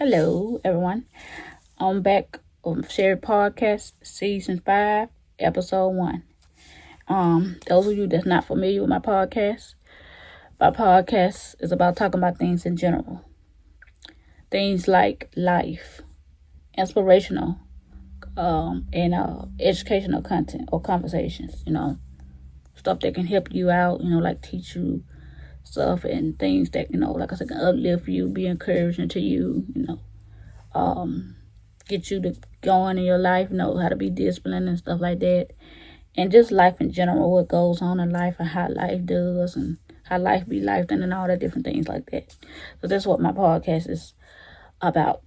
Hello, everyone. I'm back on Sheri Podcast, Season 5, Episode 1. Those of you that's not familiar with my podcast is about talking about things in general. Things like life, inspirational, and educational content or conversations, stuff that can help you out, like teach you stuff and things that, like I said, can uplift you, be encouraging to you, get you to going in your life, know how to be disciplined and stuff like that. And just life in general, what goes on in life and how life does and how life be life and all the different things like that. So that's what my podcast is about.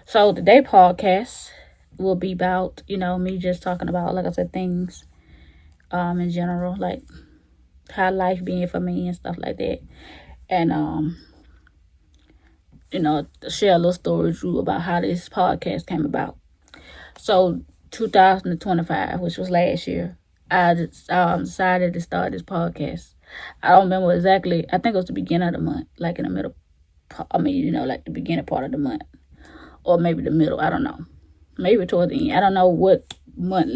So today podcast will be about, me just talking about, like I said, things in general, like how life being for me and stuff like that. And share a little story with you about how this podcast came about. So 2025, which was last year, I just, decided to start this podcast. I don't remember exactly. I think it was the beginning of the month, like in the middle. Like the beginning part of the month, or maybe the middle. I don't know. Maybe toward the end. I don't know what month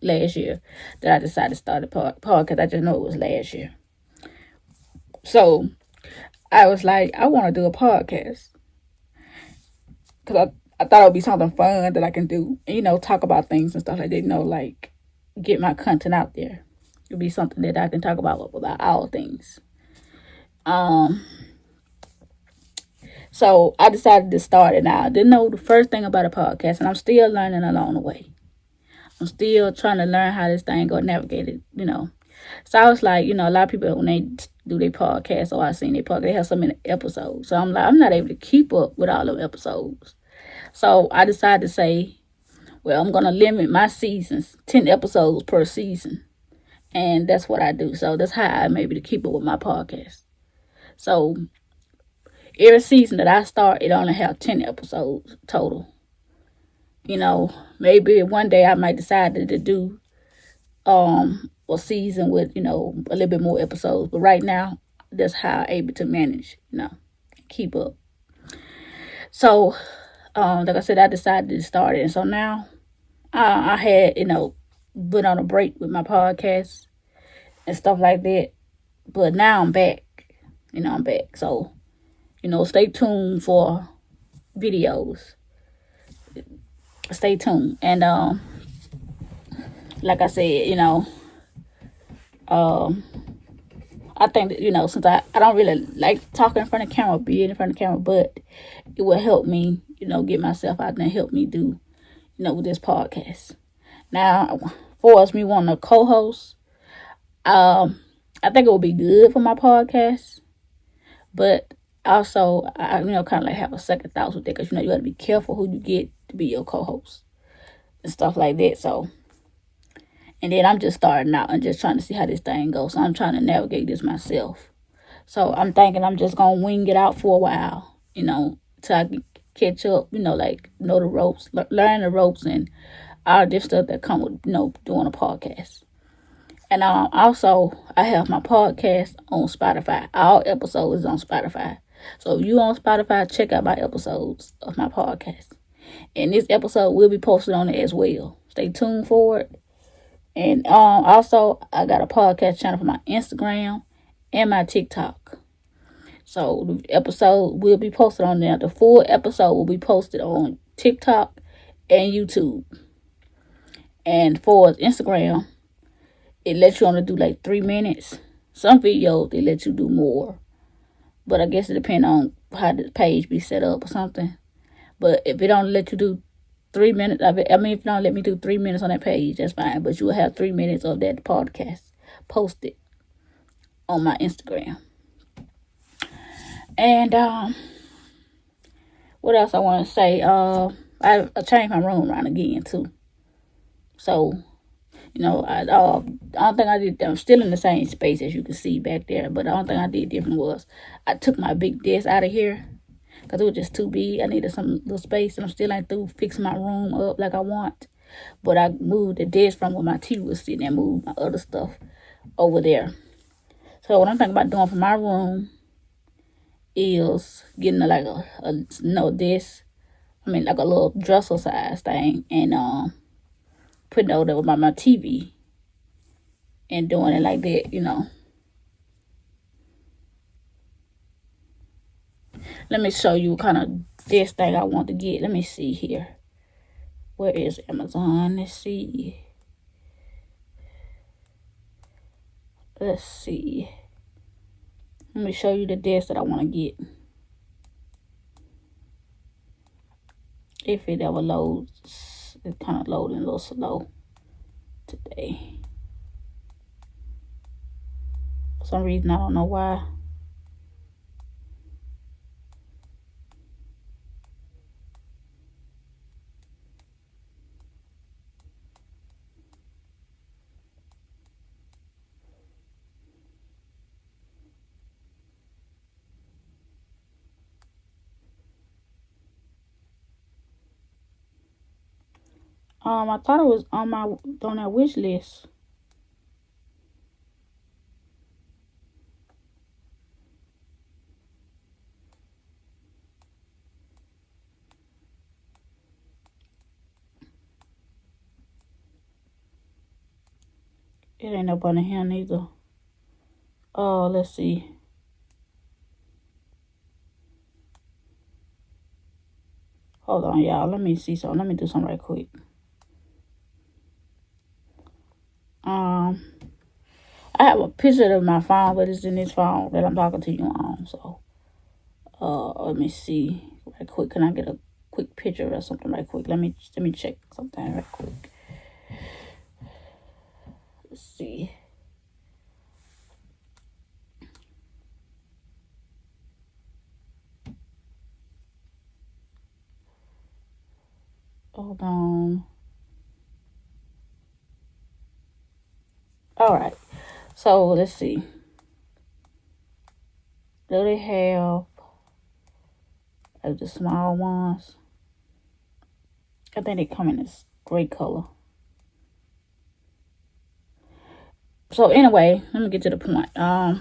last year that I decided to start a podcast. I just know it was last year. So I was like, I want to do a podcast because I thought it would be something fun that I can do, talk about things and stuff like that, like get my content out there. It'll be something that I can talk about all things. So I decided to start it now. I didn't know the first thing about a podcast, and I'm still learning along the way. I'm still trying to learn how this thing go navigate it, So I was like, a lot of people, when they do their podcast, or I seen their podcast, they have so many episodes. So I'm like, I'm not able to keep up with all them episodes. So I decided to say, well, I'm going to limit my seasons, 10 episodes per season. And that's what I do. So that's how I'm able to keep up with my podcast. So every season that I start, it only have 10 episodes total. Maybe one day I might decide to do a season with, a little bit more episodes. But right now, that's how I'm able to manage, keep up. So, like I said, I decided to start it. And so now I had, been on a break with my podcast and stuff like that. But now I'm back. I'm back. So, stay tuned for videos. Stay tuned. And like I said, I think that, since I don't really like talking in front of camera, being in front of camera, but it will help me, get myself out there and help me do, with this podcast. Now, for us, me wanting a co-host, I think it would be good for my podcast, but also, I kind of like have a second thoughts with that, because, you got to be careful who you get to be your co-host and stuff like that. So, and then I'm just starting out and just trying to see how this thing goes. So I'm trying to navigate this myself. So I'm thinking I'm just going to wing it out for a while, till I can catch up, like know the ropes, learn the ropes and all this stuff that come with, doing a podcast. And also, I have my podcast on Spotify. All episodes is on Spotify. So if you on Spotify, check out my episodes of my podcast. And this episode will be posted on it as well. Stay tuned for it. And also, I got a podcast channel for my Instagram and my TikTok. So the episode will be posted on there. The full episode will be posted on TikTok and YouTube. And for Instagram, it lets you only do like 3 minutes. Some videos, they let you do more. But I guess it depends on how the page be set up or something. But if it don't let you do 3 minutes, if you don't let me do 3 minutes on that page, that's fine. But you will have 3 minutes of that podcast posted on my Instagram. And what else I want to say? I changed my room around again too. So, I don't think I did. I'm still in the same space as you can see back there. But the only thing I did different was I took my big desk out of here, because it was just too big. I needed some little space, and I'm still ain't through fixing my room up like I want. But I moved the desk from where my TV was sitting and moved my other stuff over there. So what I'm thinking about doing for my room is getting like a no this. I mean, like a little dresser size thing, and putting it over there by my TV and doing it like that, you know. Let me show you what kind of this thing I want to get. Let me see here. Where is Amazon? Let's see. Let's see. Let me show you the desk that I want to get. If it ever loads, it's kind of loading a little slow today. For some reason, I don't know why. I thought it was on that wish list. It ain't up on here neither. Oh, let's see. Hold on, y'all. Let me see something. Let me do something right quick. I have a picture of my phone, but it's in this phone that I'm talking to you on. So, let me see right quick. Can I get a quick picture or something right quick? Let me check something right quick. Let's see. Hold on. All right. So let's see. Do they have the small ones? I think they come in this gray color. So anyway, let me get to the point. I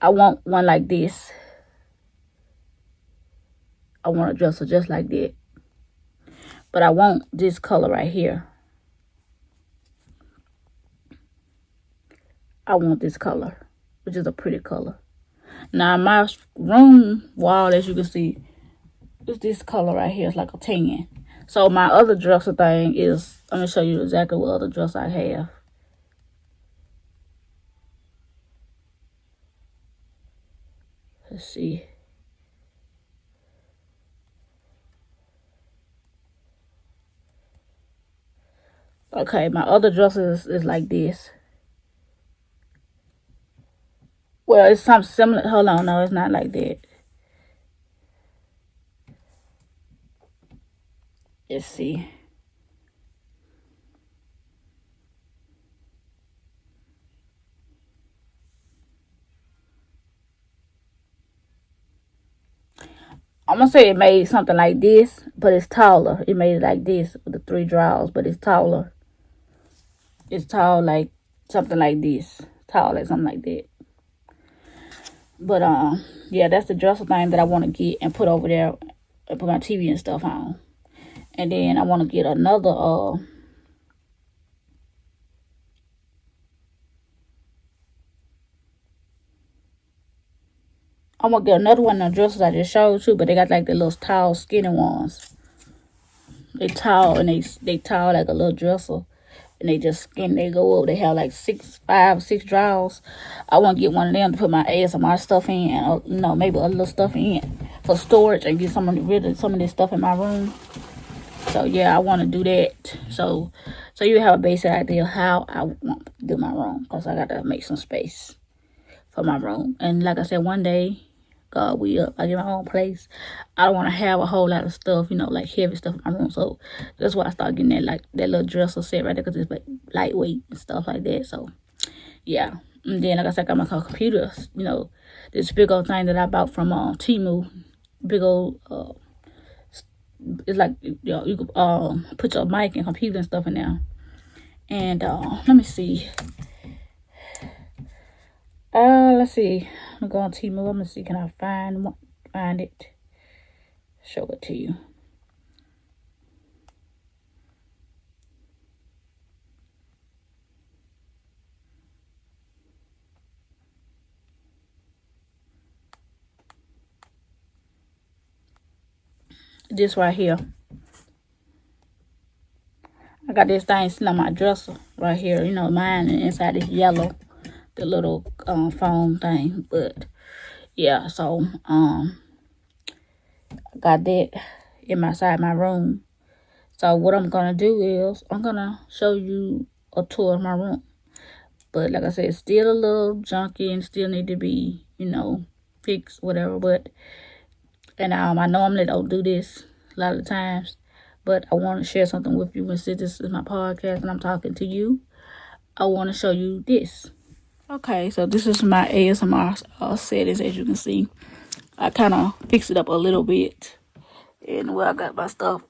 want one like this. I want a dresser just like that. But I want this color right here. I want this color, which is a pretty color. Now, my room wall, as you can see, is this color right here. It's like a tan. So, my other dresser thing is, I'm going to show you exactly what other dress I have. Let's see. Okay, my other dresser is like this. Well, it's something similar. Hold on, no, it's not like that. Let's see. I'm going to say it made something like this, but it's taller. It made it like this with the 3 drawers, but it's taller. It's tall like something like this. Tall like something like that. But, yeah, that's the dresser thing that I want to get and put over there and put my TV and stuff on. And then I want to get another, I'm going to get another one of the dressers I just showed you, but they got like the little tall, skinny ones. They tall, and they tall like a little dresser. And they just skin, they go up. They have like 5 or 6 drawers. I want to get one of them to put my ASMR stuff in, or maybe a little stuff in for storage and get rid of some of this stuff in my room. So yeah, I want to do that. So you have a basic idea how I want to do my room, because I got to make some space for my room. And like I said, one day, God, I get my own place. I don't want to have a whole lot of stuff, like heavy stuff in my room. So that's why I started getting that little dresser set right there, because it's like lightweight and stuff like that. So yeah. And then like I said, I got my computer, this big old thing that I bought from Temu. Big old it's like, you could put your mic and computer and stuff in there. And let me see. Let's see. I'm going to Temu. I'm gonna see, can I find it? Show it to you. This right here. I got this thing sitting on my dresser right here. You know, mine inside is yellow, the little foam thing. But yeah, so I got that inside my room. So what I'm gonna do is I'm gonna show you a tour of my room. But like I said, it's still a little junky and still need to be, you know, fixed, whatever. But and I normally don't do this a lot of times, but I want to share something with you. And since this is my podcast and I'm talking to you, I want to show you this. Okay, so this is my ASMR settings. As you can see, I kind of fixed it up a little bit, and where I got my stuff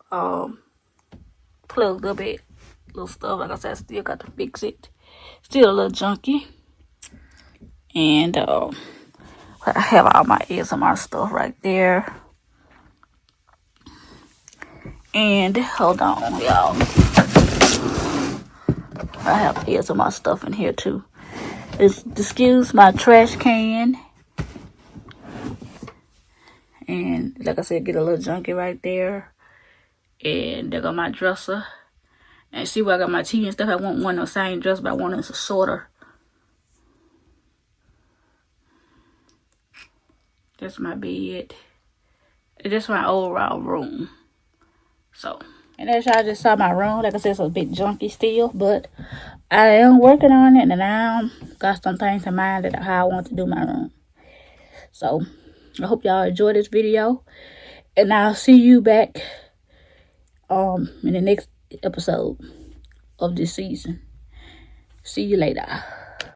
plugged up at, little stuff. Like I said, I still got to fix it. Still a little junky, and I have all my ASMR stuff right there. And hold on, y'all. I have ASMR stuff in here too. Excuse my trash can. And like I said, get a little junky right there. And there go my dresser. And see where I got my TV and stuff. I want one of the same dress, but I want it shorter. That's my bed. That's my overall room. So, and as y'all just saw my room, like I said, it's a bit junky still, but I am working on it, and I got some things in mind that how I want to do my room. So, I hope y'all enjoy this video, and I'll see you back in the next episode of this season. See you later.